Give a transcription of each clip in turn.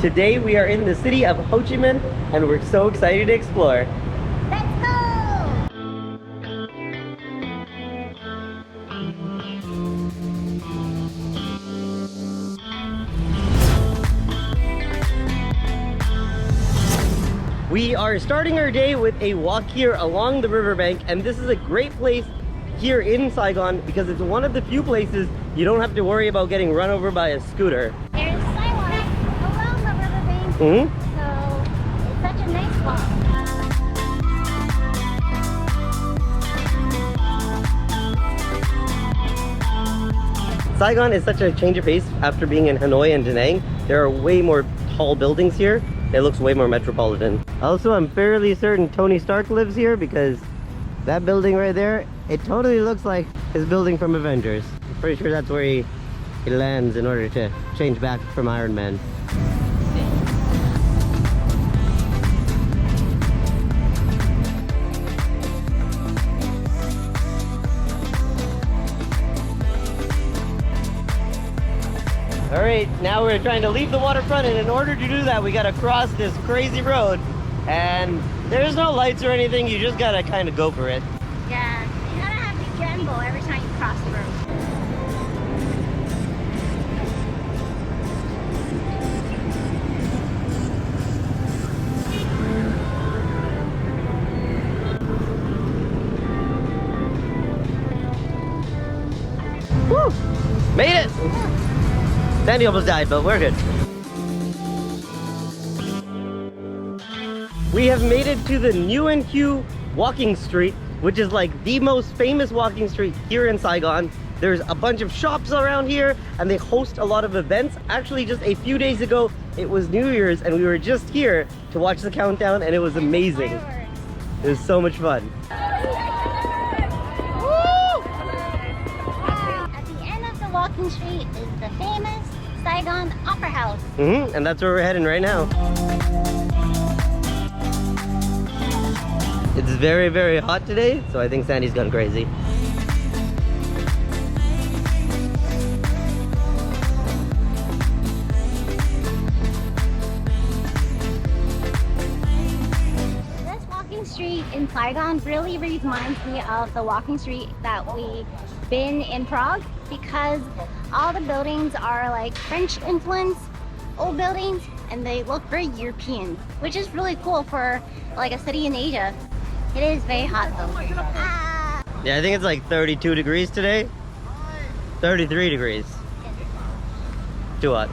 Today we are in the city of Ho Chi Minh and we're so excited to explore. Let's go! We are starting our day with a walk here along the riverbank, and this is a great place here in Saigon because it's one of the few places you don't have to worry about getting run over by a scooter. There's sidewalks along the riverbank, so it's such a nice walk. Saigon is such a change of pace after being in Hanoi and Da Nang. There are way more tall buildings here. It looks way more metropolitan. Also, I'm fairly certain Tony Stark lives here because that building right there, it totally looks like his building from Avengers. I'm pretty sure that's where he lands in order to change back from Iron Man. All right, now we're trying to leave the waterfront, and in order to do that, we gotta cross this crazy road, and there's no lights or anything. You just gotta kind of go for it. Yeah, you gotta have to gamble every time you cross the road. Woo! Made it! Sandy almost died, but we're good. We have made it to the Nguyen Hue walking street, which is like the most famous walking street here in Saigon. There's a bunch of shops around here and they host a lot of events. Actually, just a few days ago, it was New Year's and we were just here to watch the countdown and it was amazing. It was so much fun. At the end of the walking street is the famous Saigon Opera House. And that's where we're heading right now. It's very, very hot today, so I think Sandy's gone crazy. This walking street in Saigon really reminds me of the walking street that we've been in Prague, because all the buildings are like French influence, old buildings, and they look very European, which is really cool for like a city in Asia. It is very hot though. Yeah, I think it's like 32 degrees today. 33 degrees. Too hot.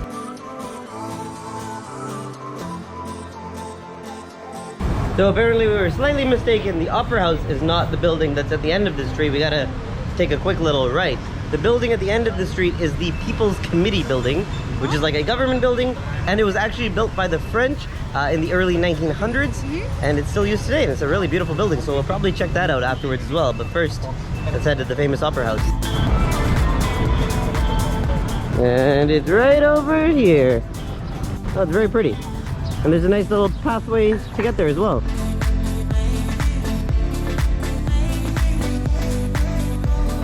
So apparently we were slightly mistaken. The Opera House is not the building that's at the end of the street. We gotta take a quick little right. The building at the end of the street is the People's Committee building, which is like a government building, and it was actually built by the French in the early 1900s, and it's still used today, and it's a really beautiful building, so we'll probably check that out afterwards as well. But first, let's head to the famous Opera House. And it's right over here. Oh, it's very pretty. And there's a nice little pathway to get there as well.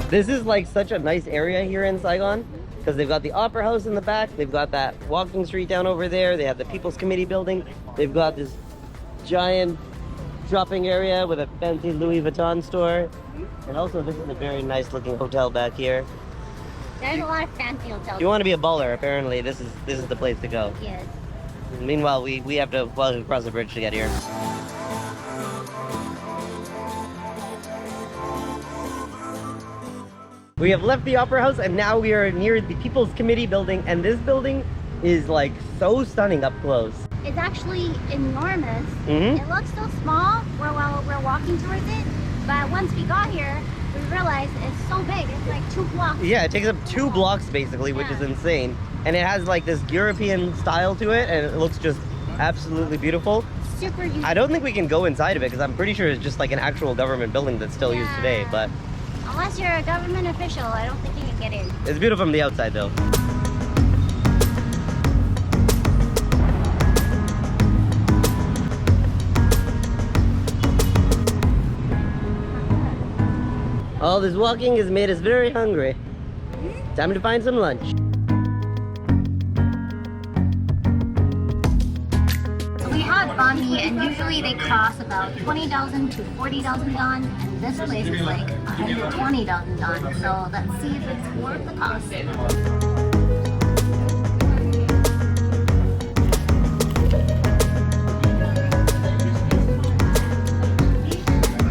This is like such a nice area here in Saigon because they've got the Opera House in the back, they've got that walking street down over there, they have the People's Committee building, they've got this giant shopping area with a fancy Louis Vuitton store, and also this is a very nice looking hotel back here. There's a lot of fancy hotels. If you want to be a baller, apparently this is the place to go. Yes. Meanwhile, we have to cross the bridge to get here. We have left the Opera House and now we are near the People's Committee building, and this building is like so stunning up close. It's actually enormous. Mhm. It looks so small while we're walking towards it, but once we got here, we realized it's so big. It's like 2 blocks. Yeah, it takes up 2 blocks basically, which is insane. And it has like this European style to it, and it looks just absolutely beautiful. Super useful. I don't think we can go inside of it because I'm pretty sure it's just like an actual government building that's still used today, but Unless you're a government official, I don't think you can get in. it's beautiful from the outside though. All this walking has made us very hungry. Time to find some lunch. banh mi, and usually they cost about 20,000 to 40,000 dong, and this place is like 120,000 dong. So let's see if it's worth the cost.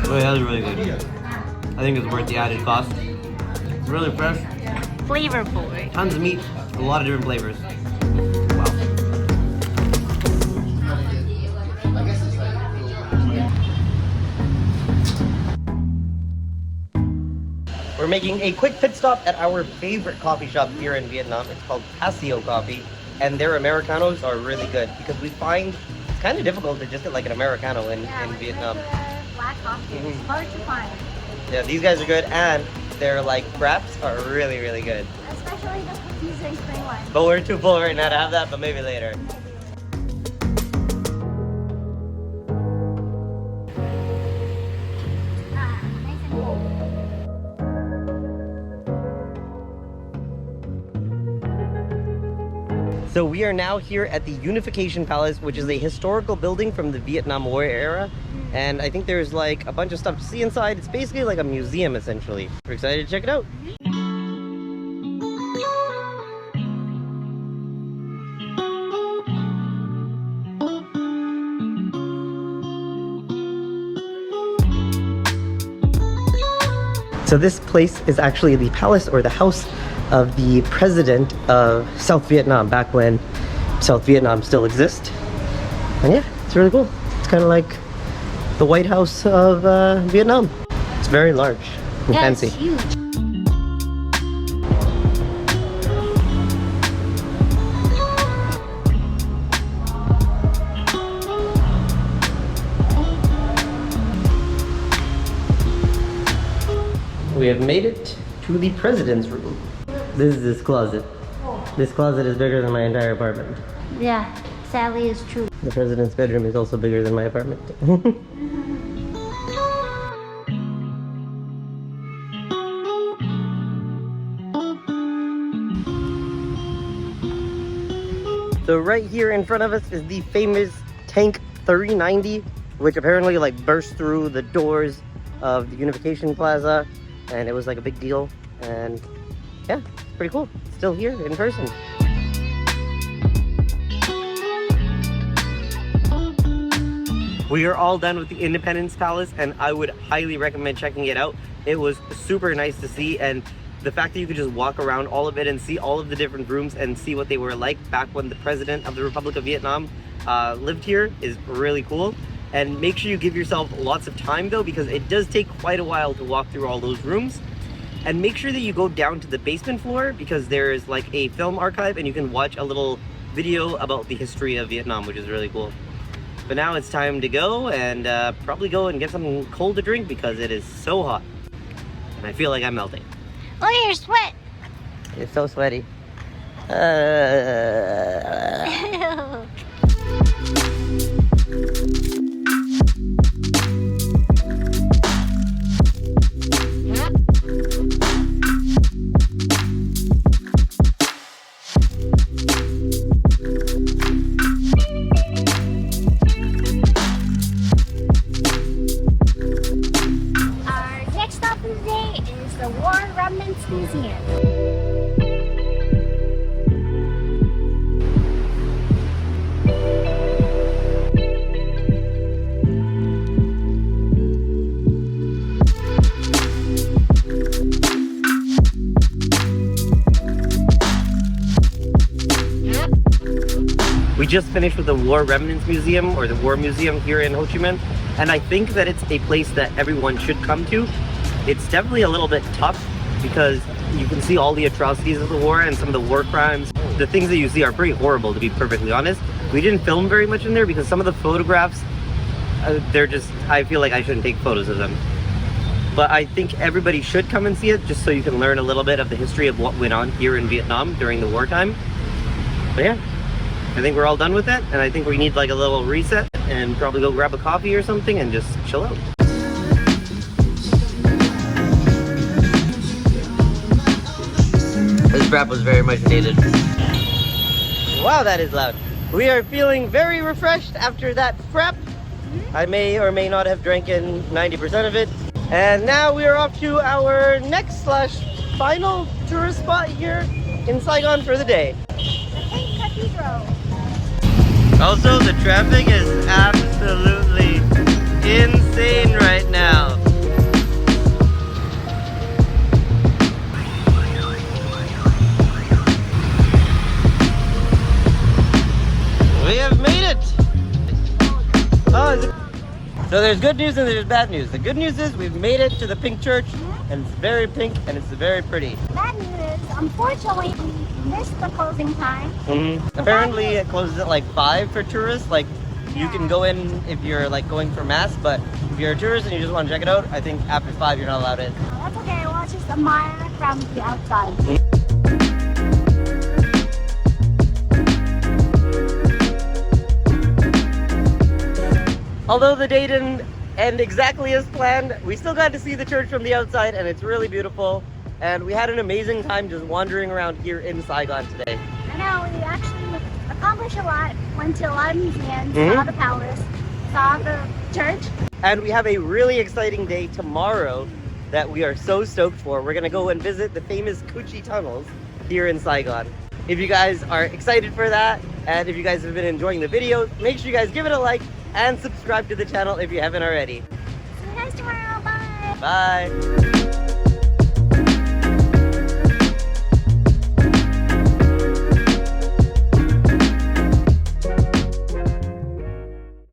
Oh yeah, that's really good. I think it's worth the added cost. It's really fresh. Flavorful, right? Tons of meat, a lot of different flavors. Wow. We're making a quick pit stop at our favorite coffee shop here in Vietnam. It's called Paseo Coffee, and their Americanos are really good because we find it's kind of difficult to just get like an Americano in Vietnam. Black coffee. It's hard to find. Yeah, these guys are good, and their like wraps are really, really good. Especially the cookies and cream one. But we're too full right now to have that, but maybe later. Nice and cool. So we are now here at the Unification Palace, which is a historical building from the Vietnam War era. And I think there's like a bunch of stuff to see inside. It's basically like a museum, essentially. We're excited to check it out. So this place is actually the palace or the house of the president of South Vietnam back when South Vietnam still exists. And yeah, it's really cool. It's kind of like the White House of Vietnam. It's very large and fancy. It's huge. We have made it to the president's room. This is his closet. This closet is bigger than my entire apartment. Yeah, sadly it's true. The president's bedroom is also bigger than my apartment. So right here in front of us is the famous Tank 390, which apparently like burst through the doors of the Unification Plaza, and it was like a big deal. And yeah, it's pretty cool. It's still here in person. We are all done with the Independence Palace, and I would highly recommend checking it out. It was super nice to see, and the fact that you could just walk around all of it and see all of the different rooms and see what they were like back when the president of the Republic of Vietnam lived here is really cool. And make sure you give yourself lots of time though, because it does take quite a while to walk through all those rooms. And make sure that you go down to the basement floor, because there's like a film archive and you can watch a little video about the history of Vietnam, which is really cool. But now it's time to go and probably go and get something cold to drink because it is so hot. And I feel like I'm melting. Look at your sweat. It's so sweaty. Our next stop of the day is the War Remnants Museum. We just finished with the War Remnants Museum, or the War Museum here in Ho Chi Minh, and I think that it's a place that everyone should come to. It's definitely a little bit tough because you can see all the atrocities of the war and some of the war crimes. The things that you see are pretty horrible, to be perfectly honest. We didn't film very much in there because some of the photographs, they're just, I feel like I shouldn't take photos of them. But I think everybody should come and see it, just so you can learn a little bit of the history of what went on here in Vietnam during the wartime. But yeah, I think we're all done with that, and I think we need like a little reset and probably go grab a coffee or something and just chill out. This wrap was very much needed. Wow, that is loud. We are feeling very refreshed after that prep. I may or may not have drank in 90% of it. And now we are off to our next / final tourist spot here in Saigon for the day. The Pink Cathedral. Also, the traffic is absolutely insane right now. We have made it! Oh, is it? So there's good news and there's bad news. The good news is we've made it to the pink church, and it's very pink and it's very pretty. Bad news is, unfortunately, we missed the closing time. Apparently it closes at like 5 for tourists. Like you can go in if you're like going for mass, but if you're a tourist and you just want to check it out, I think after 5 you're not allowed in. That's okay, well, it's just a mile from the outside. Although the day didn't end exactly as planned, we still got to see the church from the outside, and it's really beautiful. And we had an amazing time just wandering around here in Saigon today. I know, we actually accomplished a lot. Went to a lot of museums, saw the palace, saw the church. And we have a really exciting day tomorrow that we are so stoked for. We're gonna go and visit the famous Kuchi tunnels here in Saigon. If you guys are excited for that, and if you guys have been enjoying the video, make sure you guys give it a like and subscribe to the channel if you haven't already. See you guys tomorrow, bye! Bye!